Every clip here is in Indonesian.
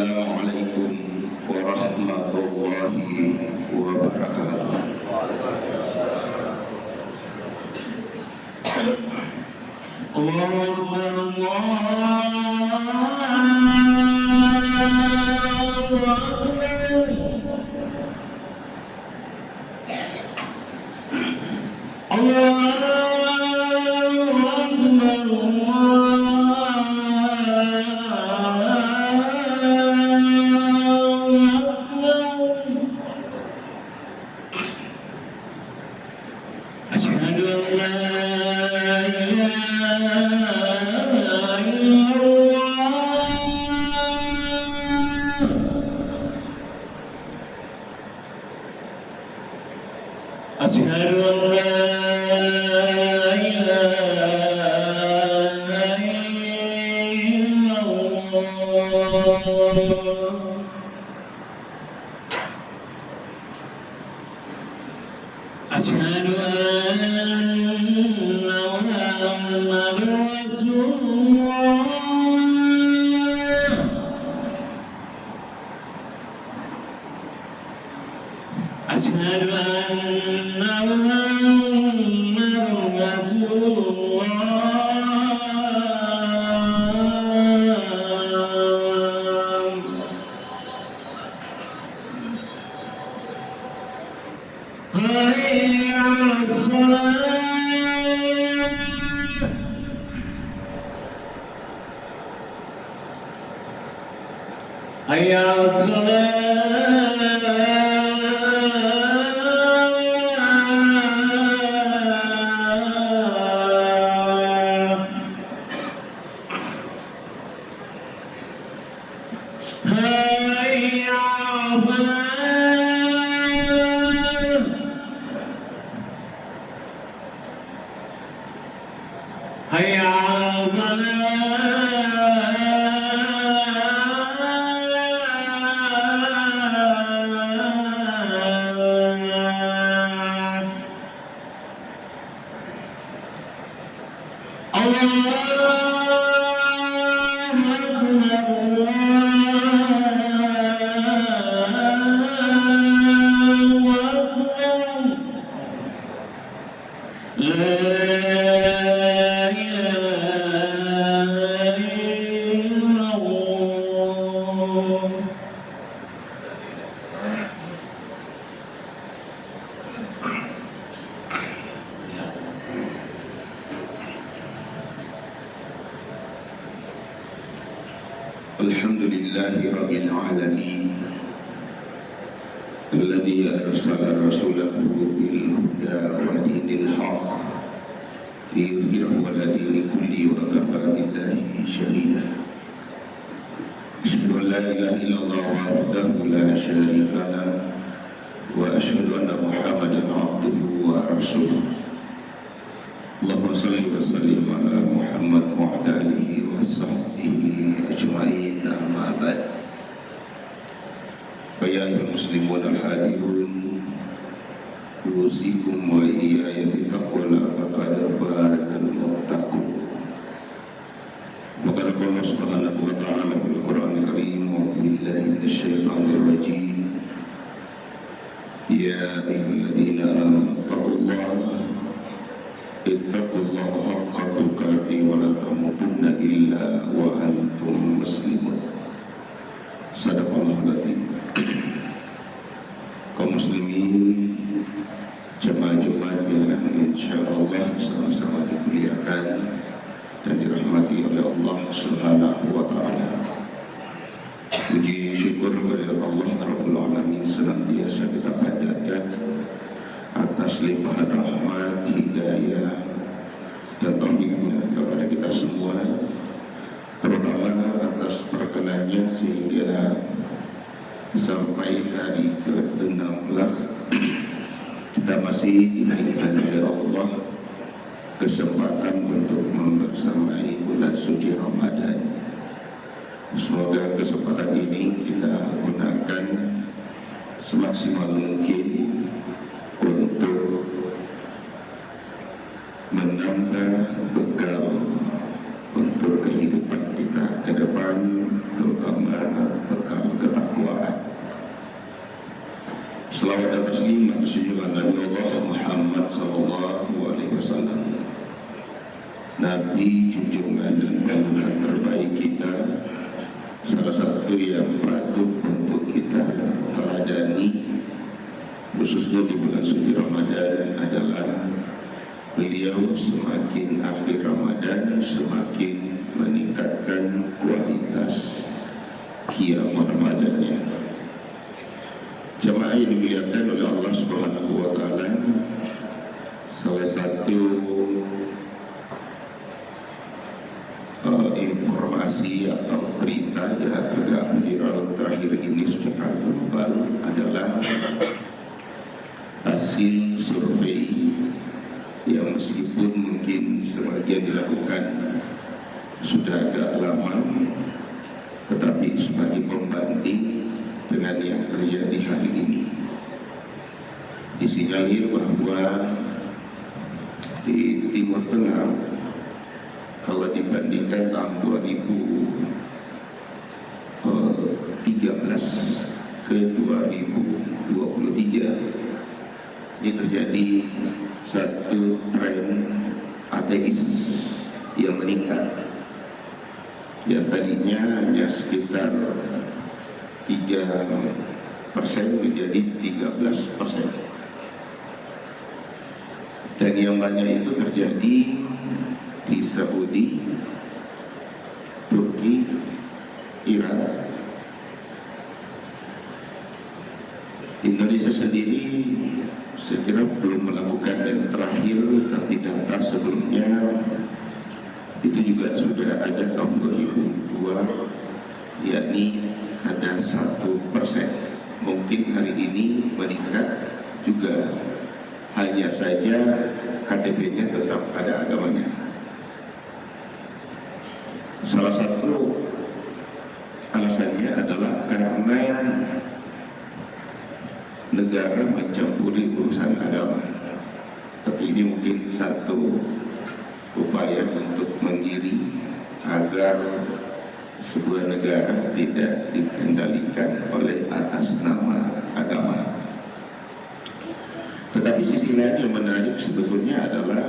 Assalamualaikum warahmatullahi wabarakatuh. Allahu Akbar, Allahu Akbar. Asyhadu an la ilaha illallah. Asyhadu anna Muhammadar Rasulullah. Asyhadu anna Muhammadar Rasulullah. Hayya 'alas shalah. Hayya 'alas shalah. Hayya 'alal falah. Allahu Alhamdulillahi Rabbil Alamin Alladhi arsala rasulahu bil huda wa dinil haq liyudhhirahu ala dini kulli wa kafa billahi shahida. Asyhadu an la ilaha illallah wahdahu la syarika lahu wa asyhadu anna Muhammadan abduhu wa rasuluh. Allahumma salli wa sallim ala Muhammad wa ala alihi wa sahbihi ajma'in, amma ba'd. Ya ayyuhal muslimun al-hadirun, usikum wa iyaya bittaqwa faqad fazal muttaqun. Maka Allah Subhanahu wa ta'ala fil Qur'anil Karim, wa billahi minasyaitonir rajim. Ya ayyuhalladzina amanu taqullaha ittaqullaha haqqa tuqatih wa la tamutunna illa wa antum muslimun. Sadaqallahul adzim. Kaum muslimin, jemaah Jumat yang insyaallah sama-sama dimuliakan dan dirahmati oleh Allah Subhanahu wa ta'ala. Puji syukur kepada Allah Rabbul Alamin senantiasa kita panjatkan atas limpahan rahmat, hidayah dan taufiknya kepada kita semua, terutama atas perkenannya sehingga sampai hari ke-16 kita masih diberikan oleh Allah kesempatan untuk membersamai bulan suci Ramadan. Semoga kesempatan ini kita gunakan semaksimal mungkin untuk menambah bekal untuk kehidupan kita ke depan, terutama bekal Salawat dan taslim atas junjungan Nabi Allah Muhammad sallallahu alaihi wasallam, Nabi junjungan dan panutan terbaik kita, salah satu yang patut untuk kita teladani khususnya di bulan suci Ramadan adalah beliau semakin akhir Ramadan semakin meningkatkan kualitas qiyam Ramadannya. Jemaah yang dimuliakan oleh Allah Subhanahu wa taala, salah satu informasi atau berita yang agak viral terakhir ini secara global adalah hasil survei yang meskipun mungkin sebagian dilakukan sudah agak lama, tetapi sebagai pembanding dengan yang terjadi hari ini, disinyalir bahwa di Timur Tengah kalau dibandingkan tahun 2013 ke 2023 ini terjadi satu tren ateis yang meningkat, yang tadinya hanya sekitar 3% menjadi 13%. Dan yang banyak itu terjadi di Saudi, Turki, Iran. Indonesia sendiri saya kira belum melakukan yang terakhir, tapi data sebelumnya itu juga sudah ada tahun 2002, yakni ada 1%. Mungkin hari ini meningkat juga, hanya saja KTP-nya tetap ada agamanya. Salah satu alasannya adalah karena negara mencampuri urusan agama. Tapi ini mungkin satu upaya untuk mengiring agar sebuah negara tidak dikendalikan oleh atas nama agama. Tetapi sisi lain yang menarik sebetulnya adalah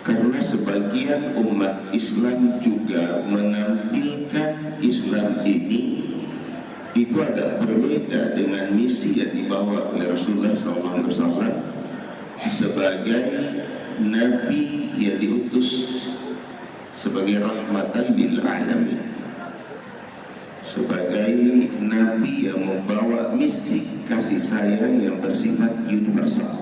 karena sebagian umat Islam juga menampilkan Islam ini itu agak berbeda dengan misi yang dibawa oleh Rasulullah SAW sebagai Nabi yang diutus sebagai rahmatan lil alamin, sebagai Nabi yang membawa misi kasih sayang yang bersifat universal.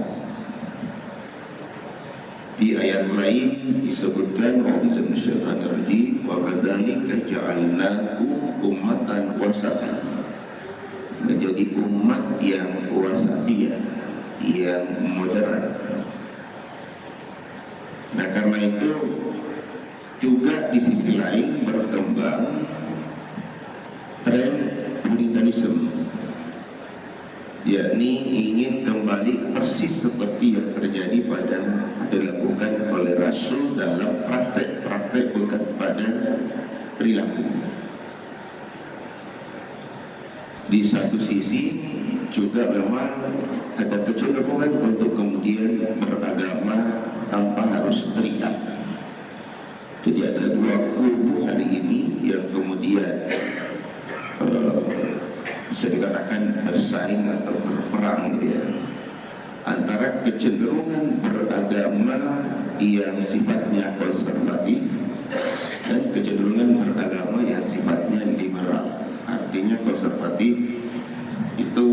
Di ayat lain disebutkan wa kadzalika ja'alnakum ummatan wasatan, menjadi umat yang wasatiyah, yang moderat. Nah, karena itu juga di sisi lain berkembang tren puritanisme, yakni ingin kembali persis seperti yang terjadi pada dilakukan oleh Rasul dalam praktek bukan pada perilaku. Di satu sisi juga memang ada kecenderungan untuk kemudian beragama tanpa harus terikat. Jadi ada dua kubu hari ini yang kemudian bisa dikatakan bersaing atau berperang gitu ya, antara kecenderungan beragama yang sifatnya konservatif dan kecenderungan beragama yang sifatnya liberal. Artinya konservatif itu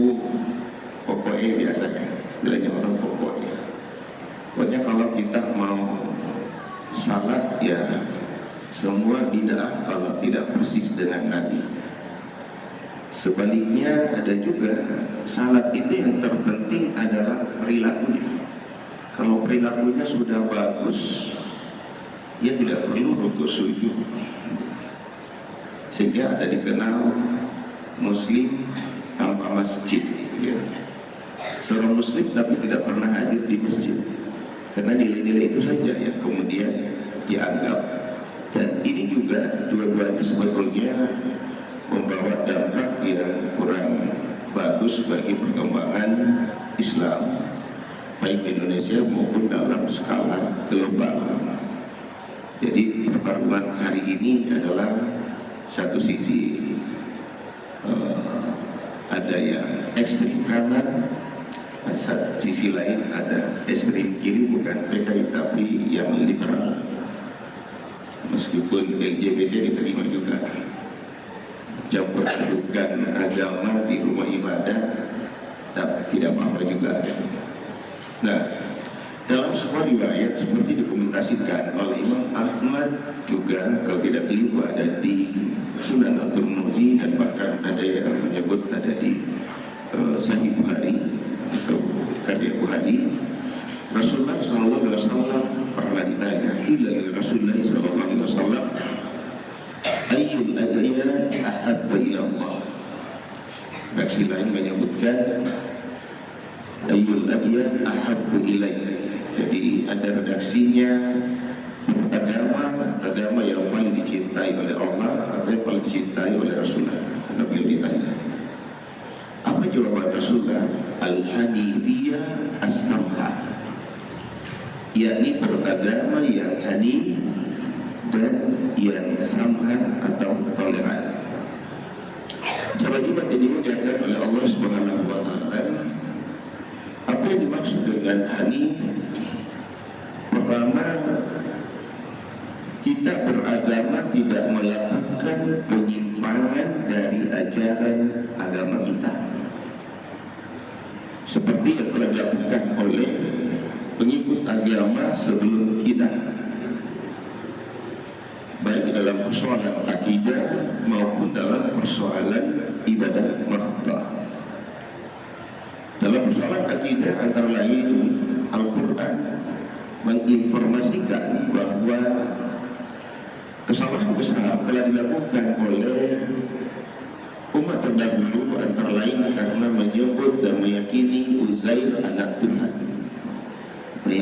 pokoknya biasanya, istilahnya orang pokoknya. Pokoknya kalau kita mau salat ya semua bid'ah kalau tidak persis dengan Nabi. Sebaliknya ada juga salat itu yang terpenting adalah perilakunya. Kalau perilakunya sudah bagus, dia tidak perlu rukuk sujud. Sehingga ada dikenal Muslim tanpa masjid ya. Seorang Muslim tapi tidak pernah hadir di masjid, karena nilai-nilai itu saja yang kemudian dianggap. Dan ini juga dua-duanya sebetulnya membawa dampak yang kurang bagus bagi perkembangan Islam baik di Indonesia maupun dalam skala global. Jadi pertarungan hari ini adalah satu sisi ada yang ekstrim kanan, sisi lain ada ekstrim kiri, bukan PKI tapi yang liberal. Meskipun LGBT diterima juga, campur kedudukan agama di rumah ibadah, tapi tidak apa-apa juga. Nah, dalam sebuah riwayat seperti dokumentasikan oleh Imam Ahmad juga, kalau tidak keliru ada di Sunan At-Tirmidzi dan bahkan ada yang menyebut ada di Sahih Bukhari atau karya Bukhari. Rasulullah SAW pernah ditanya, ila Rasulullah SAW, ayyul adyan ahabba ila Allah. Redaksi lain menyebutkan ayyul adyan ahabbu ilaih. Jadi ada redaksinya agama yang paling dicintai oleh Allah atau yang paling dicintai oleh Rasulullah. Nabi ditanya, apa jawaban Rasulullah? Al-Hanifiyah as-Samha, yakni beragama yang hanif dan yang samha atau toleran. Coba-coba ini diajarkan oleh Allah Subhanahu wa Ta'ala. Apa yang dimaksud dengan hanif? Pertama, kita beragama tidak melakukan penyimpangan dari ajaran agama kita, seperti yang telah dilakukan oleh pengikut agama sebelum kita, baik dalam persoalan akidah maupun dalam persoalan ibadah mahdoh. Dalam persoalan akidah antara lain Al-Quran menginformasikan bahwa kesalahan besar telah dilakukan oleh umat terdahulu, antara lain karena menyebut dan meyakini Uzair anak Tuhan, ada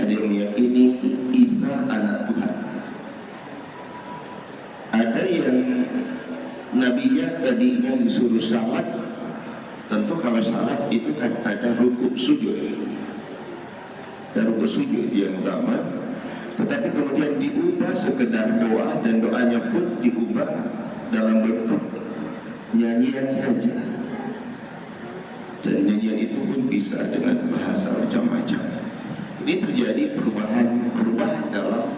yang meyakini Isa anak Tuhan, ada yang nabinya tadinya disuruh salat. Tentu kalau salat itu kan ada rukuk sujud, dan rukuk sujud yang utama, tetapi kemudian diubah sekedar doa, dan doanya pun diubah dalam bentuk nyanyian saja, dan nyanyian itu pun bisa dengan bahasa macam-macam. Ini terjadi perubahan dalam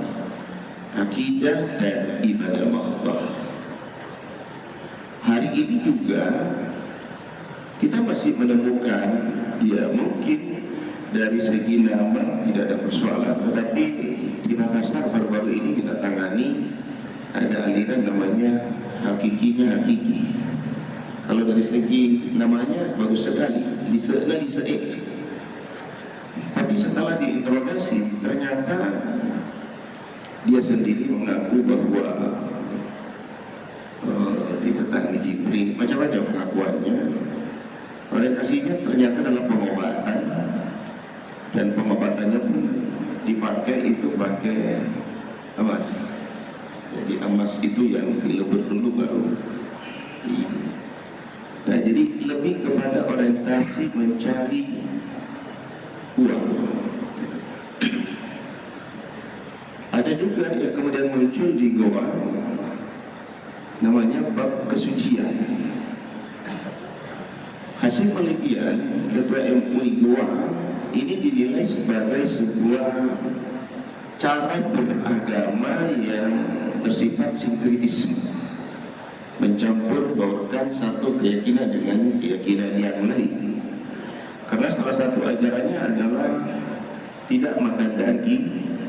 akidah dan ibadah mahdoh. Hari ini juga kita masih menemukan, ya mungkin dari segi nama tidak ada persoalan, tetapi di Makassar baru-baru ini kita tangani ada aliran namanya hakikinya hakiki. Kalau dari segi namanya bagus sekali, Lise'e. Tapi setelah diinterogasi ternyata dia sendiri mengaku bahwa diketahui Jibril, macam-macam pengakuannya. Orientasinya ternyata dalam pengobatan, dan pengobatannya pun dipakai emas. Jadi emas itu yang dilebur dulu baru. Nah, jadi lebih kepada orientasi mencari uang. Ada juga yang kemudian muncul di Goa, namanya bab kesucian. Hasil penelitian Ketua MUI Goa ini dinilai sebagai sebuah cara beragama yang bersifat sinkretisme, mencampur baurkan satu keyakinan dengan keyakinan yang lain. Karena salah satu ajarannya adalah tidak makan daging,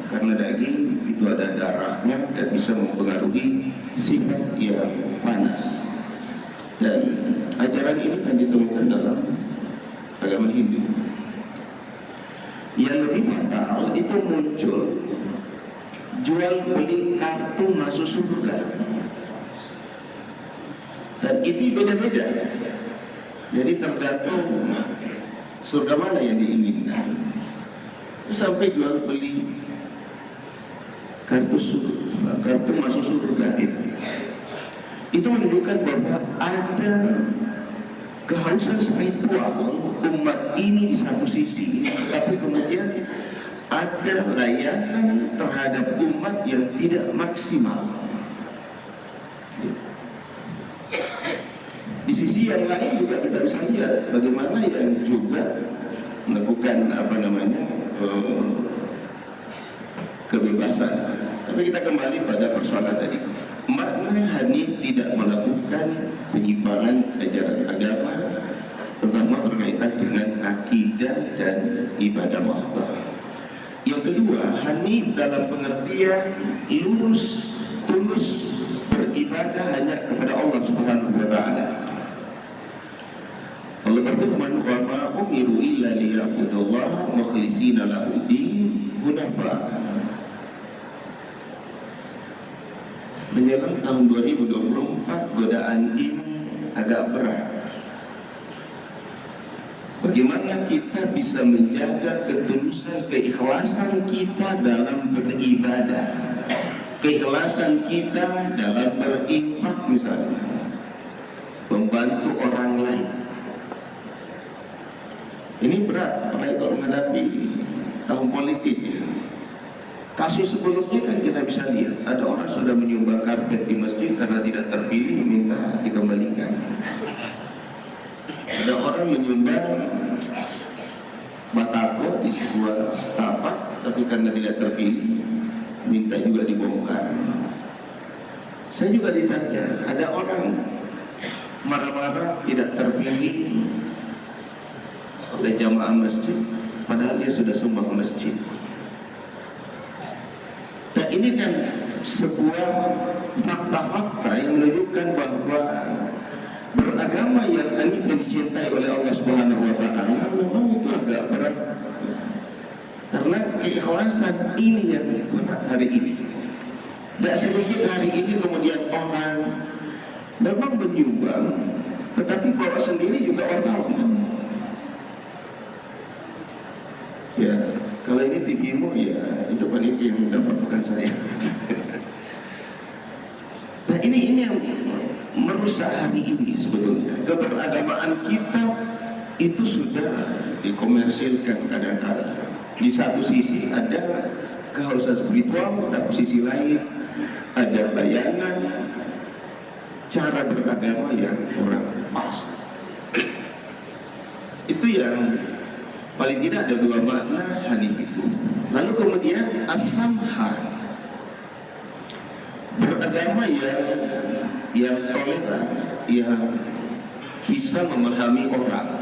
karena daging itu ada darahnya dan bisa mempengaruhi sifat yang panas. Dan ajaran ini kan ditemukan dalam agama Hindu. Yang lebih fatal itu muncul jual beli kartu masuk surga, dan itu beda-beda. Jadi tergantung surga mana yang diinginkan. Sampai jual beli kartu masuk surga itu menunjukkan bahwa ada kehausan spiritual umat ini di satu sisi, tapi kemudian ada layanan terhadap umat yang tidak maksimal. Di sisi yang lain juga kita bisa lihat bagaimana yang juga melakukan kebebasan. Tapi kita kembali pada persoalan tadi. Makna Hanif tidak melakukan penyimpangan ajaran agama, terutama berkaitan dengan akidah dan ibadah mahdoh. Yang kedua, Hanif dalam pengertian lurus, tulus beribadah hanya kepada Allah Subhanahu wa taala. Allah berfirman, "Wa ma umiru illa liya'budullaha mukhlishina lahu-d-din hunafa." Menjelang tahun 2024, godaan ini agak berat. Bagaimana kita bisa menjaga ketulusan, keikhlasan kita dalam beribadah, keikhlasan kita dalam berinfak misalnya, membantu orang lain. Ini berat, apalagi kalau menghadapi tahun politik. Kasus sebelumnya kan kita bisa lihat, ada orang sudah menyumbang karpet di masjid karena tidak terpilih, minta dikembalikan. Ada orang menyumbang batako di sebuah setapak, tapi karena tidak terpilih, minta juga dibongkar. Saya juga ditanya, ada orang marah-marah tidak terpilih oleh jamaah masjid, padahal dia sudah sumbang masjid. Dan ini kan sebuah fakta-fakta yang menunjukkan bahwa beragama yang hanif dan dicintai oleh Allah Subhanahu wa taala memang itu agak berat. Karena keikhlasan ini yang berat hari ini. Tidak sedikit hari ini kemudian orang memang menyumbang, tetapi bawa sendiri juga orang. Ya, kalau ini TV-mu ya itu panitia yang mendapat, bukan saya. Nah ini yang merusak hari ini sebetulnya. Keberagamaan kita itu sudah dikomersilkan kadang-kadang. Di satu sisi ada kehausan spiritual, tapi sisi lain ada bayangan cara beragama yang kurang pas. Itu yang paling tidak ada dua makna hanif itu. Lalu kemudian as-samha, beragama yang toleran, yang bisa memahami orang.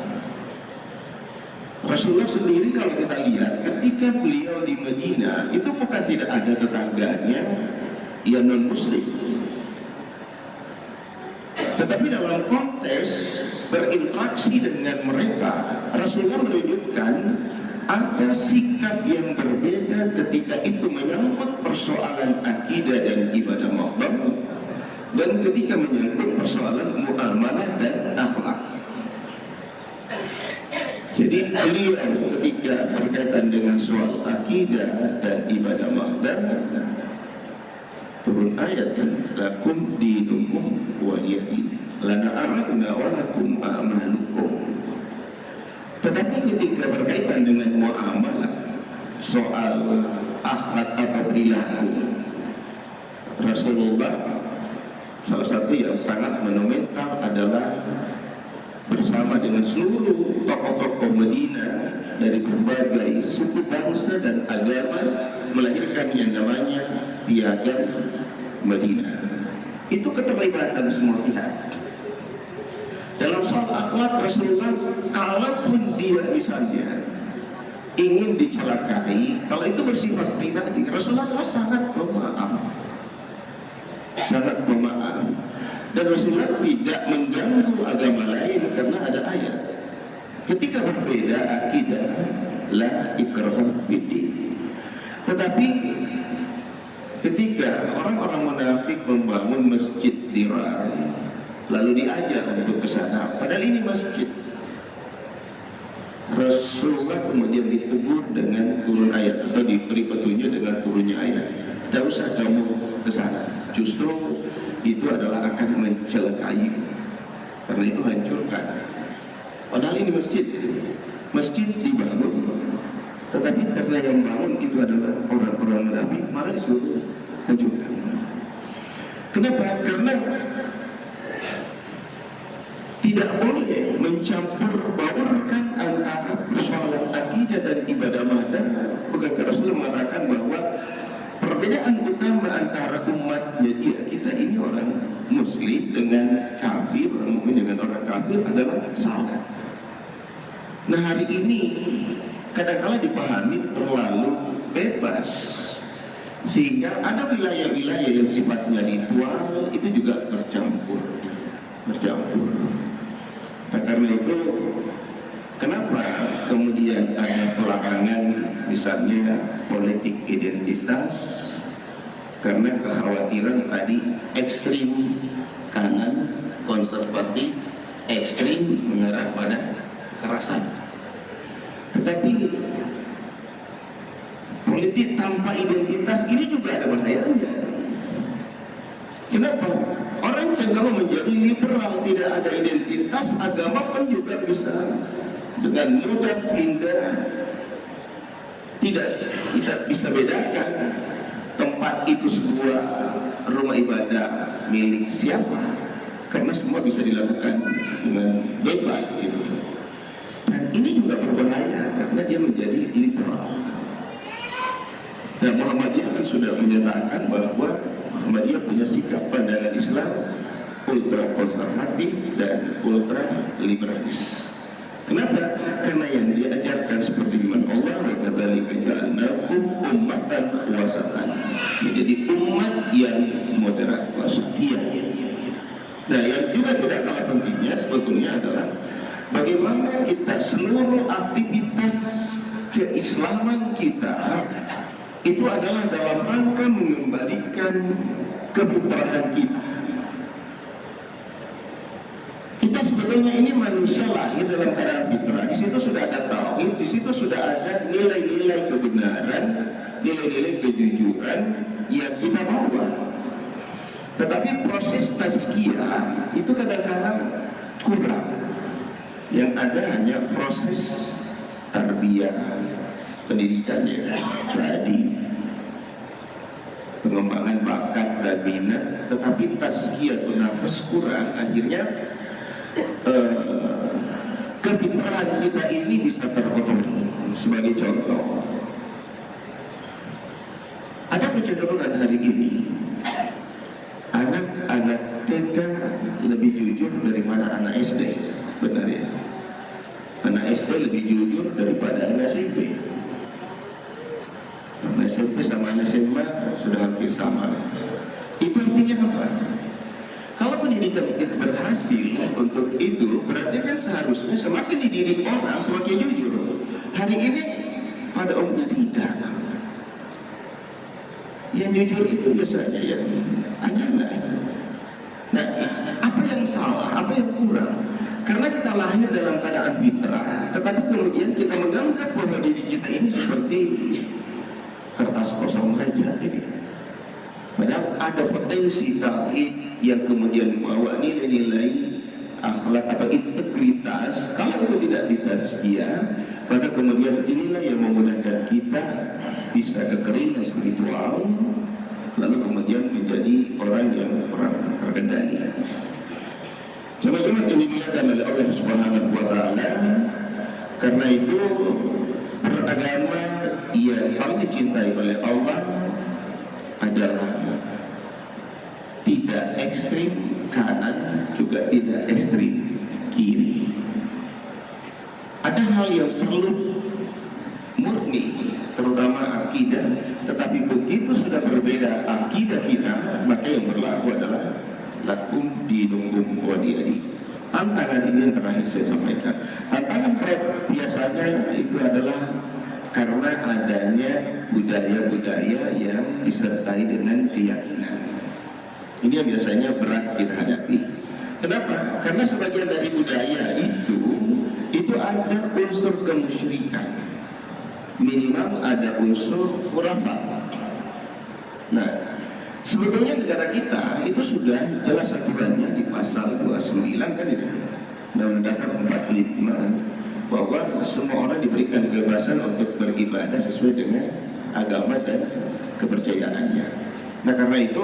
Rasulullah sendiri kalau kita lihat ketika beliau di Madinah itu bukan tidak ada tetangganya yang non muslim, tetapi dalam konteks berinteraksi dengan mereka, Rasulullah menunjukkan ada sikap yang berbeda ketika itu menyangkut persoalan akidah dan ibadah mahdoh, dan ketika menyangkut persoalan muamalah dan akhlak. Jadi beliau ketika berkaitan dengan soal akidah dan ibadah mahdoh, turun ayat kan, lakum dinukum waliyadin, lana aradna walakum a'malukum. Tetapi ketika berkaitan dengan muamalah, soal akhlak atau perilaku, Rasulullah salah satu yang sangat monumental adalah bersama dengan seluruh tokoh-tokoh Madinah dari berbagai suku bangsa dan agama melahirkan yang namanya Piagam Madinah. Itu keterlibatan semua pihak. Dalam soal akhlak, Rasulullah kalaupun dia misalnya ingin dicelakai, kalau itu bersifat pribadi, Rasulullah sangat pemaaf, sangat pemaaf. Dan Rasulullah tidak mengganggu agama lain karena ada ayat. Ketika berbeda akidah, la ikraha fiddin. Tetapi ketika orang-orang munafik membangun masjid dirar, lalu diajak untuk ke sana, padahal ini masjid, Rasulullah kemudian ditegur dengan turun ayat, atau diberi petunjuk dengan turunnya ayat. Tidak usah kamu ke sana, justru itu adalah akan mencelakai, karena itu hancurkan. Padahal ini masjid. Masjid dibangun, tetapi karena yang bangun itu adalah orang-orang munafik, maka disuruh hancurkan. Kenapa? Karena tidak boleh mencampur baurkan antara persoalan akidah dan ibadah mada. Bukankah Rasulullah mengatakan bahwa perbedaan utama antara umat jadi kita ini orang muslim dengan kafir, orang mukmin dengan orang kafir adalah salat. Nah, hari ini kadang-kala dipahami terlalu bebas, sehingga ada wilayah-wilayah yang sifatnya ritual itu juga bercampur. Nah, karena itu kenapa kemudian ada pelarangan misalnya politik identitas? Karena kekhawatiran tadi ekstrim kanan, konservatif, ekstrim mengarah pada kekerasan. Tetapi politik tanpa identitas ini juga ada bahayanya. Kenapa? Orang cenderung menjadi liberal, tidak ada identitas, agama pun juga bisa dengan mudah pindah. Tidak bisa bedakan tempat itu sebuah rumah ibadah milik siapa, karena semua bisa dilakukan dengan bebas gitu. Dan ini juga berbahaya karena dia menjadi liberal. Dan Muhammadiyah kan sudah menyatakan bahwa Muhammadiyah punya sikap pandangan Islam ultra konservatif dan ultra liberalis. Kenapa? Karena yang diajarkan seperti firman Allah, wa kadzalika ja'alnakum ummatan wasatan, menjadi umat yang moderat wasatiyah. Nah, yang juga tidak kalah pentingnya sebetulnya adalah bagaimana kita seluruh aktivitas keislaman kita itu adalah dalam rangka mengembalikan kefitrahan kita. Kita sebetulnya ini manusia lahir dalam keadaan fitrah. Di situ sudah ada tauhid, di situ sudah ada nilai-nilai kebenaran, nilai-nilai kejujuran yang kita bawa. Tetapi proses tazkiyah itu kadang-kadang kurang. Yang ada hanya proses tarbiyah, pendidikan ya, tadi pengembangan bakat dan minat, tetapi tazkiyatun nafs kurang. Akhirnya kefitrahan kita ini bisa terkotori. Sebagai contoh, ada kecenderungan hari ini anak-anak TK lebih jujur daripada anak SD. Benar ya? Anak SD lebih jujur daripada anak SMP. Anak SMP sama anak SMA sudah hampir sama. Itu artinya apa? Kalau pendidikan kita berhasil untuk itu, berarti kan seharusnya semakin dididik orang semakin jujur. Hari ini pada umumnya tidak. Yang jujur itu biasanya yang anak-anak. Nah, apa yang salah? Apa yang kurang? Karena kita lahir dalam keadaan fitrah, tetapi kemudian kita menganggap bahwa diri kita ini seperti kertas kosong saja. Padahal ada potensi tauhid yang kemudian membawa nilai-nilai akhlak atau integritas. Kalau itu tidak ditazkiyah, maka kemudian inilah yang memudahkan kita bisa kekeringan spiritual, lalu kemudian menjadi orang yang kurang terkendali. Jemaah-jemaah yang dimuliakan oleh Allah Subhanahu wa taala, karena itu beragama yang paling dicintai oleh Allah adalah tidak ekstrim kanan, juga tidak ekstrim kiri. Ada hal yang perlu murni, terutama akidah, tetapi begitu sudah berbeda akidah kita, maka yang berlaku adalah lakum dinukum waliyadi. Tantangan ini yang terakhir saya sampaikan. Tantangan biasanya itu adalah karena adanya budaya-budaya yang disertai dengan keyakinan. Ini yang biasanya berat kita hadapi. Kenapa? Karena sebagian dari budaya itu ada unsur kemusyrikan. Minimal ada unsur khurafat. Nah, sebetulnya negara kita itu sudah jelas aturannya di pasal 29 kan itu. Undang-Undang Dasar 45 bahwa semua orang diberikan kebebasan untuk beribadah sesuai dengan agama dan kepercayaannya. Nah karena itu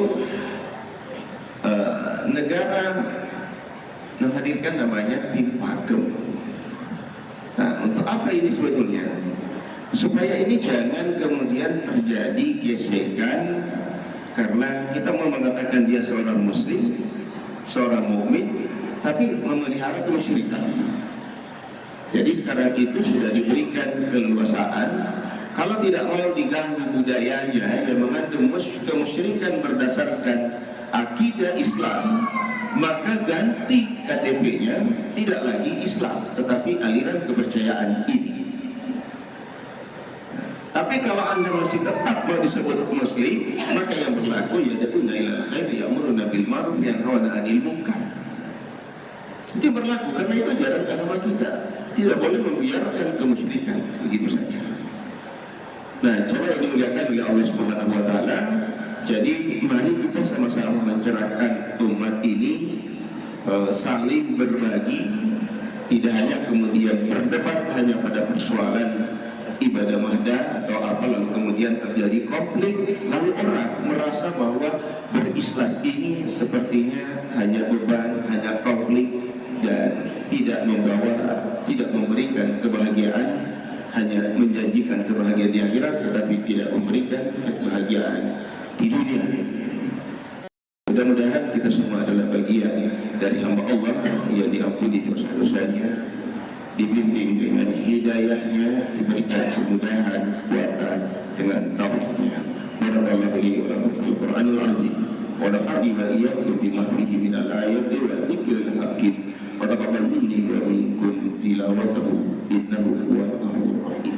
negara menghadirkan namanya tim pakem. Nah untuk apa ini sebetulnya? Supaya ini jangan kemudian terjadi gesekan karena kita mau mengatakan dia seorang muslim, seorang mukmin, tapi memelihara kemusyrikan. Jadi sekarang itu sudah diberikan keleluasaan, kalau tidak mau diganggu budayanya yang mengandung kemusyrikan berdasarkan akidah Islam, maka ganti KTP-nya tidak lagi Islam, tetapi aliran kepercayaan ini. Tapi kalau anda masih tetap mau disebut muslim, maka yang berlaku yad'una ilal khair ya'muruna bil ma'ruf wa yanhauna 'anil munkar. Itu berlaku karena itu ajaran agama kita. Tidak boleh membiarkan kemusyrikan begitu saja. Nah, coba yang dimuliakan oleh Allah Subhanahu wa taala. Jadi mari kita sama-sama mencerahkan umat ini saling berbagi, tidak hanya kemudian berdebat hanya pada persoalan ibadah mahda atau apa, lalu kemudian terjadi konflik, lalu orang merasa bahwa berislam ini sepertinya hanya beban, hanya konflik dan tidak memberikan kebahagiaan, hanya menjanjikan kebahagiaan di akhirat tetapi tidak memberikan kebahagiaan di dunia. Mudah-mudahan kita semua adalah bagian dari hamba Allah yang diampuni dosa-dosanya, dibimbing dengan hidayahnya, diberikan kemudahan, kuatan dengan taufiknya. Barakallahu li wa lakum fil Qur'anil azim wa nafa'ani wa iyyakum bima fihi minal ayati wa dzikril hakim wa taqabbal minni wa minkum tilawatahu innahu huwal ghafurur rahim.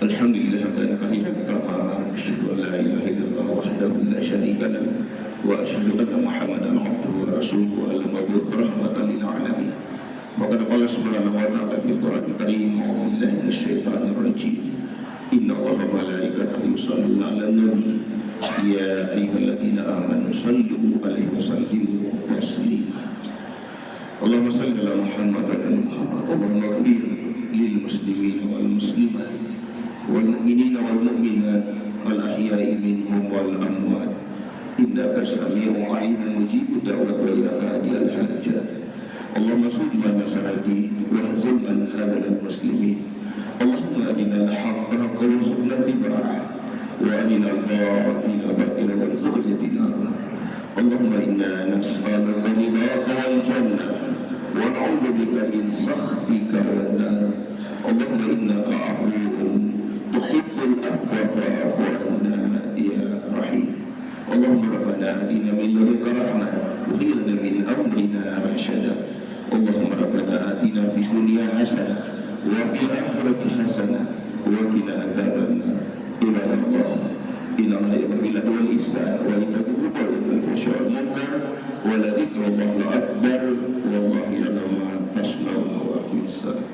Alhamdulillah dan kathiratan kafaran asyhadu an la ilaha illallah wahdahu la syarika lahu wa asyhadu anna Muhammadan abduhu wa rasuluhu al-mab'uts rahmatan lil alamin. Maka Allah Subhanahu wa taala fil Qur'anil Karim, a'udzu billahi minasyaitonir rajim. Inna Allaha wa malaikatahu yusholluna 'alan nabi ya ayyuhalladzina amanu shallu 'alaihi wa sallimu taslima. Allahumma shalli 'ala Muhammad wa ala Muhammad. Allahumma ighfir lil muslimin wal muslimat wal mu'minina wal mu'minat al ahya'i minhum wal amwat innaka sami'un 'alimun mujibud da'wat wa ya qadiyal hajat. Allahumma salli ala sayyidi wa zulman hadzal muslimin. Allahumma arina al-haqqa haqqan warzuqna ittiba'ah wa arina al-batila batilan warzuqna ijtinabah. Allahumma inna nas'aluka ridhaka wal jannah wa na'udzu bika min sakhtika wan nar. Allahumma innaka 'afuwwun tuhibbul afwa fa'fu 'anna ya rahim. Allahumma rabbana atina min ladunka rahmah wa hib lana min amrina rashada. Allahumma rabbana atina fid dunya hasanah wa fil akhirati hasanah wa qina adzabannar. Ibadallah, inna Allaha ya'muru bil 'adli wal ihsan wa ita'i dzil qurba wal fahsya'i wal munkar wa la dzikrullahi akbar wallahu ya'lamu ma tasna'un wa aqim as-salah.